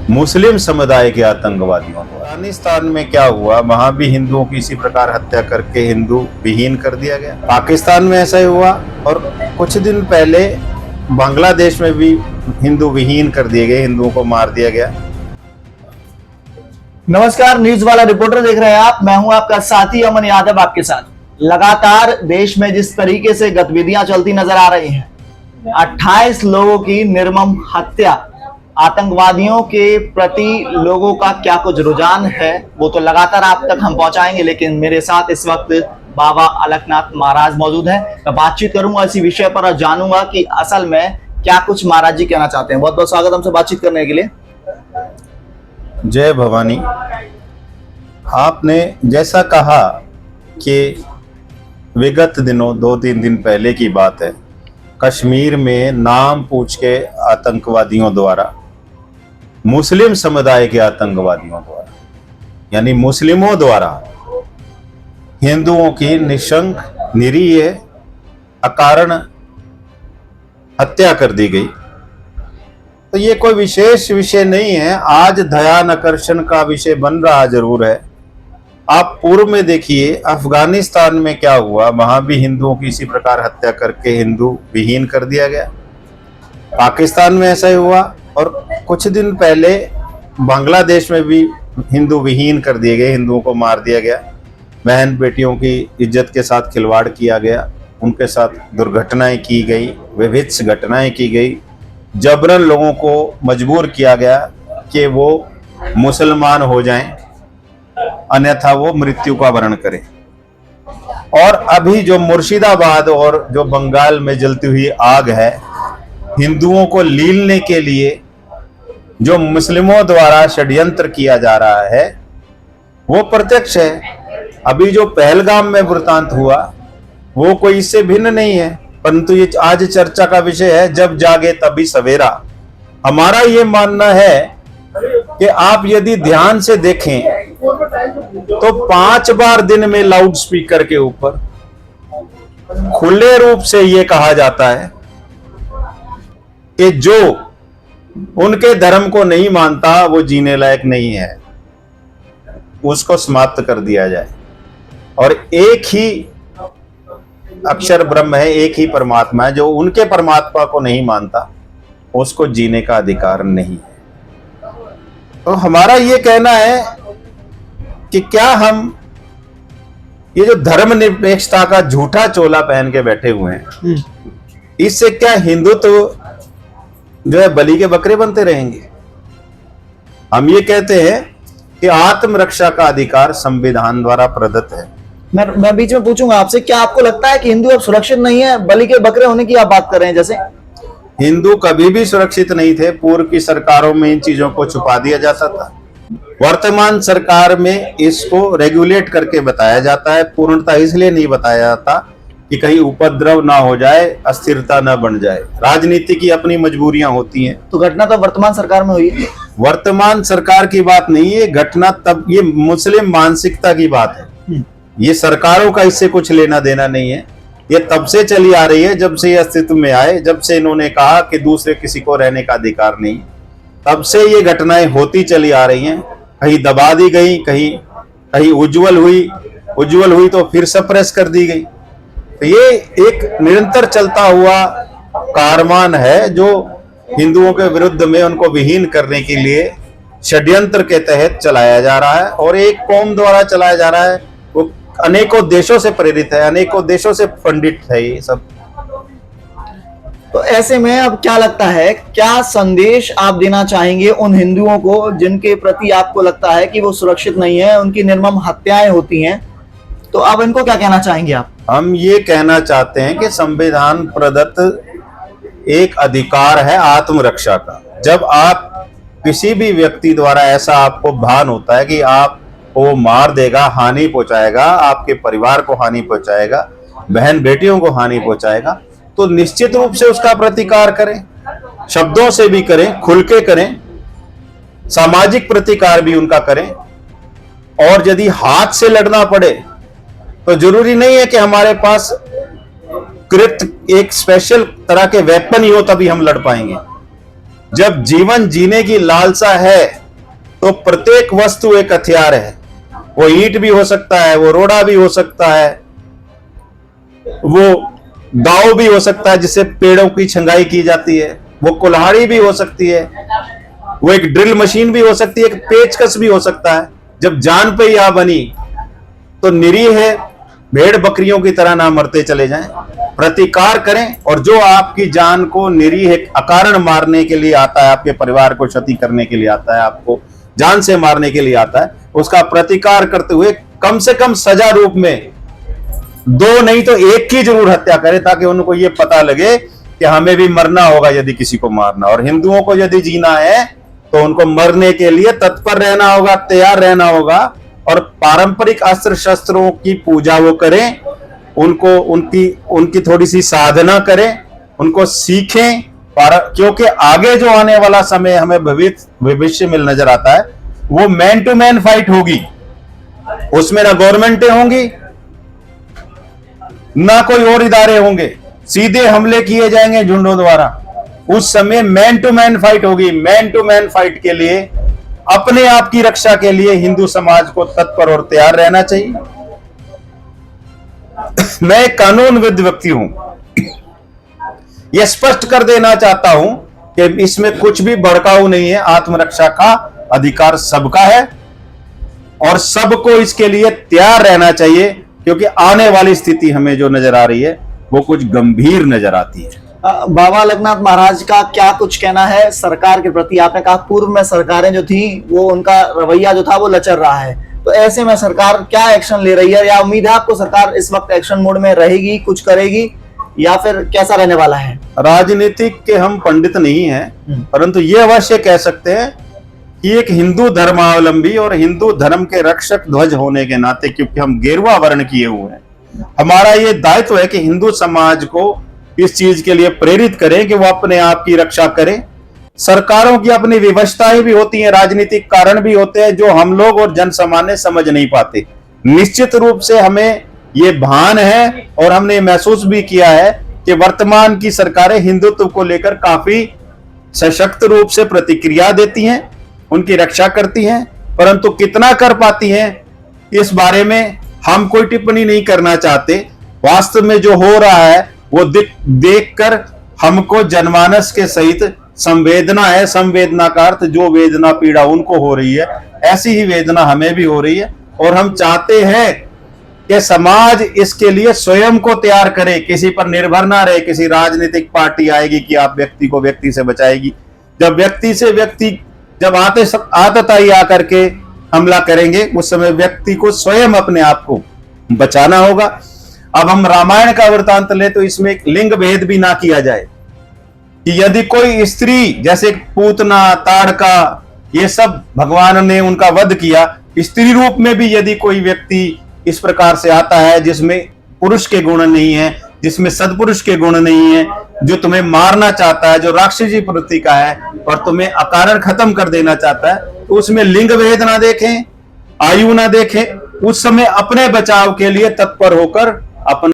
मुस्लिम समुदाय के आतंकवादियों को। अफगानिस्तान में क्या हुआ, वहां भी हिंदुओं की इसी प्रकार हत्या करके हिंदू विहीन कर दिया गया। पाकिस्तान में ऐसा ही हुआ और कुछ दिन पहले बांग्लादेश में भी हिंदू विहीन कर दिए गए, हिंदुओं को मार दिया गया। नमस्कार, न्यूज वाला रिपोर्टर देख रहे हैं आप। मैं हूं आपका साथी अमन यादव आपके साथ। लगातार देश में जिस तरीके से गतिविधियां चलती नजर आ रही हैं, 28 लोगों की निर्मम हत्या, आतंकवादियों के प्रति लोगों का क्या कुछ रुझान है वो तो लगातार आप तक हम पहुंचाएंगे, लेकिन मेरे साथ इस वक्त बाबा अलकनाथ महाराज मौजूद हैं। मैं बातचीत करूंगा इसी विषय पर और जानूंगा कि असल में क्या कुछ महाराज जी कहना चाहते हैं। बहुत बहुत स्वागत हमसे बातचीत करने के लिए। जय भवानी। आपने जैसा कहा कि विगत दिनों 2-3 दिन पहले की बात है, कश्मीर में नाम पूछ के आतंकवादियों द्वारा, मुस्लिम समुदाय के आतंकवादियों द्वारा, यानी मुस्लिमों द्वारा हिंदुओं की निशंक निरीह अकारण हत्या कर दी गई। तो ये कोई विशेष विषय नहीं है, आज ध्यान आकर्षण का विषय बन रहा जरूर है। आप पूर्व में देखिए अफगानिस्तान में क्या हुआ, वहां भी हिंदुओं की इसी प्रकार हत्या करके हिंदू विहीन कर दिया गया। पाकिस्तान में ऐसा ही हुआ और कुछ दिन पहले बांग्लादेश में भी हिंदू विहीन कर दिए गए, हिंदुओं को मार दिया गया। बहन बेटियों की इज्जत के साथ खिलवाड़ किया गया, उनके साथ दुर्घटनाएं की गई, विभिन्न घटनाएं की गई, जबरन लोगों को मजबूर किया गया कि वो मुसलमान हो जाएं, अन्यथा वो मृत्यु का वर्ण करें। और अभी जो मुर्शिदाबाद और जो बंगाल में जलती हुई आग है, हिंदुओं को लीलने के लिए जो मुस्लिमों द्वारा षड्यंत्र किया जा रहा है वो प्रत्यक्ष है। अभी जो पहलगाम में वृतांत हुआ वो कोई इससे भिन्न नहीं है, परंतु ये आज चर्चा का विषय है। जब जागे तभी सवेरा। हमारा ये मानना है कि आप यदि ध्यान से देखें तो 5 बार दिन में लाउड स्पीकर के ऊपर खुले रूप से ये कहा जाता है कि जो उनके धर्म को नहीं मानता वो जीने लायक नहीं है, उसको समाप्त कर दिया जाए। और एक ही अक्षर ब्रह्म है, एक ही परमात्मा है, जो उनके परमात्मा को नहीं मानता उसको जीने का अधिकार नहीं है। तो हमारा ये कहना है कि क्या हम ये जो धर्मनिरपेक्षता का झूठा चोला पहन के बैठे हुए हैं, इससे क्या हिंदुत्व जो है बलि के बकरे बनते रहेंगे? हम ये कहते हैं कि आत्मरक्षा का अधिकार संविधान द्वारा प्रदत्त है। मैं बीच में पूछूंगा आपसे, क्या आपको लगता है कि हिंदू अब सुरक्षित नहीं है? बलि के बकरे होने की आप बात कर रहे हैं। जैसे हिंदू कभी भी सुरक्षित नहीं थे। पूर्व की सरकारों में इन चीजों को छुपा दिया जाता था। वर्तमान सरकार में इसको रेगुलेट करके बताया जाता है। पूर्णता इसलिए नहीं बताया जाता कि कहीं उपद्रव ना हो जाए, अस्थिरता ना बन जाए। राजनीति की अपनी मजबूरियां होती हैं। तो घटना तो वर्तमान सरकार में हुई है। वर्तमान सरकार की बात नहीं है घटना, तब ये मुस्लिम मानसिकता की बात है। ये सरकारों का इससे कुछ लेना देना नहीं है। ये तब से चली आ रही है जब से ये अस्तित्व में आए, जब से इन्होंने कहा कि दूसरे किसी को रहने का अधिकार नहीं, तब से ये घटनाएं होती चली आ रही हैं। कहीं दबा दी गई, कहीं उज्जवल हुई तो फिर सप्रेस कर दी गई। तो ये एक निरंतर चलता हुआ कारमान है जो हिंदुओं के विरुद्ध में उनको विहीन करने के लिए षड्यंत्र के तहत चलाया जा रहा है, और एक कौम द्वारा चलाया जा रहा है। वो अनेकों देशों से प्रेरित है, अनेकों देशों से फंडित है ये सब। तो ऐसे में अब क्या लगता है, क्या संदेश आप देना चाहेंगे उन हिंदुओं को जिनके प्रति आपको लगता है कि वो सुरक्षित नहीं है, उनकी निर्मम हत्याएं होती हैं? तो आप इनको क्या कहना चाहेंगे आप? हम ये कहना चाहते हैं कि संविधान प्रदत्त एक अधिकार है आत्मरक्षा का। जब आप किसी भी व्यक्ति द्वारा ऐसा आपको भान होता है कि आप वो मार देगा, हानि पहुंचाएगा, आपके परिवार को हानि पहुंचाएगा, बहन बेटियों को हानि पहुंचाएगा, तो निश्चित रूप से उसका प्रतिकार करें। शब्दों से भी करें, खुल के करें, सामाजिक प्रतिकार भी उनका करें। और यदि हाथ से लड़ना पड़े तो जरूरी नहीं है कि हमारे पास कृत एक स्पेशल तरह के वेपन ही हो तभी हम लड़ पाएंगे। जब जीवन जीने की लालसा है तो प्रत्येक वस्तु एक हथियार है। वो ईंट भी हो सकता है, वो रोड़ा भी हो सकता है, वो दाव भी हो सकता है जिससे पेड़ों की छंगाई की जाती है, वो कुल्हाड़ी भी हो सकती है, वो एक ड्रिल मशीन भी हो सकती है, एक पेचकस भी हो सकता है। जब जान पे या बनी तो निरीह है, भेड़ बकरियों की तरह ना मरते चले जाएं, प्रतिकार करें। और जो आपकी जान को निरीह अकारण मारने के लिए आता है, आपके परिवार को क्षति करने के लिए आता है, आपको जान से मारने के लिए आता है, उसका प्रतिकार करते हुए कम से कम सजा रूप में 2 नहीं तो 1 की जरूर हत्या करें, ताकि उनको ये पता लगे कि हमें भी मरना होगा यदि किसी को मारना। और हिंदुओं को यदि जीना है तो उनको मरने के लिए तत्पर रहना होगा, तैयार रहना होगा। और पारंपरिक अस्त्र शस्त्रों की पूजा वो करें, उनको उनकी थोड़ी सी साधना करें, उनको सीखें, क्योंकि आगे जो आने वाला समय हमें भविष्य में नजर आता है वो मैन टू मैन फाइट होगी। उसमें ना गवर्नमेंटें होंगी, ना कोई और इदारे होंगे, सीधे हमले किए जाएंगे झुंडों द्वारा। उस समय मैन टू मैन फाइट होगी। मैन टू मैन फाइट के लिए, अपने आप की रक्षा के लिए हिंदू समाज को तत्पर और तैयार रहना चाहिए। मैं एक कानूनविद व्यक्ति हूं, यह स्पष्ट कर देना चाहता हूं कि इसमें कुछ भी भड़काऊ नहीं है। आत्मरक्षा का अधिकार सबका है और सबको इसके लिए तैयार रहना चाहिए, क्योंकि आने वाली स्थिति हमें जो नजर आ रही है वो कुछ गंभीर नजर आती है। बाबा अलकनाथ महाराज का क्या कुछ कहना है सरकार के प्रति? आपने कहा पूर्व में सरकारें जो थी वो उनका रवैया जो था वो लचर रहा है, तो ऐसे में सरकार क्या एक्शन ले रही है, या उम्मीद है आपको सरकार इस वक्त एक्शन मोड में रहेगी, कुछ करेगी, या फिर कैसा रहने वाला है? राजनीतिक के हम पंडित नहीं हैं, परंतु ये अवश्य कह सकते हैं कि एक हिंदू धर्मावलंबी और हिंदू धर्म के रक्षक ध्वज होने के नाते, क्योंकि हम गेरुआ वर्ण किए हुए हैं, हमारा ये दायित्व है कि हिंदू समाज को इस चीज के लिए प्रेरित करें कि वो अपने आप की रक्षा करें। सरकारों की अपनी विवशताएं भी होती हैं, राजनीतिक कारण भी होते हैं जो हम लोग और जन सामान्य समझ नहीं पाते। निश्चित रूप से हमें ये भान है और हमने महसूस भी किया है कि वर्तमान की सरकारें हिंदुत्व को लेकर काफी सशक्त रूप से प्रतिक्रिया देती हैं, उनकी रक्षा करती हैं, परंतु कितना कर पाती हैं इस बारे में हम कोई टिप्पणी नहीं करना चाहते। वास्तव में जो हो रहा है वो देखकर हमको जनमानस के सहित संवेदना है। संवेदना का अर्थ जो वेदना पीड़ा उनको हो रही है, ऐसी ही वेदना हमें भी हो रही है। और हम चाहते हैं कि समाज इसके लिए स्वयं को तैयार करे, किसी पर निर्भर ना रहे। किसी राजनीतिक पार्टी आएगी कि आप व्यक्ति को व्यक्ति से बचाएगी। जब व्यक्ति से व्यक्ति जब आतताई आकर के हमला करेंगे, उस समय व्यक्ति को स्वयं अपने आप को बचाना होगा। अब हम रामायण का वृतांत ले तो इसमें एक लिंग भेद भी ना किया जाए कि यदि कोई स्त्री, जैसे पूतना, ताड़का, ये सब भगवान ने उनका वध किया, स्त्री रूप में भी यदि कोई व्यक्ति इस प्रकार से आता है जिसमें पुरुष के गुण नहीं है, जिसमें सदपुरुष के गुण नहीं है, जो तुम्हें मारना चाहता है, जो राक्षसी प्रवृत्ति का है और तुम्हें अकारण खत्म कर देना चाहता है, तो उसमें लिंग भेद ना देखें, आयु ना देखें। उस समय अपने बचाव के लिए तत्पर होकर अपना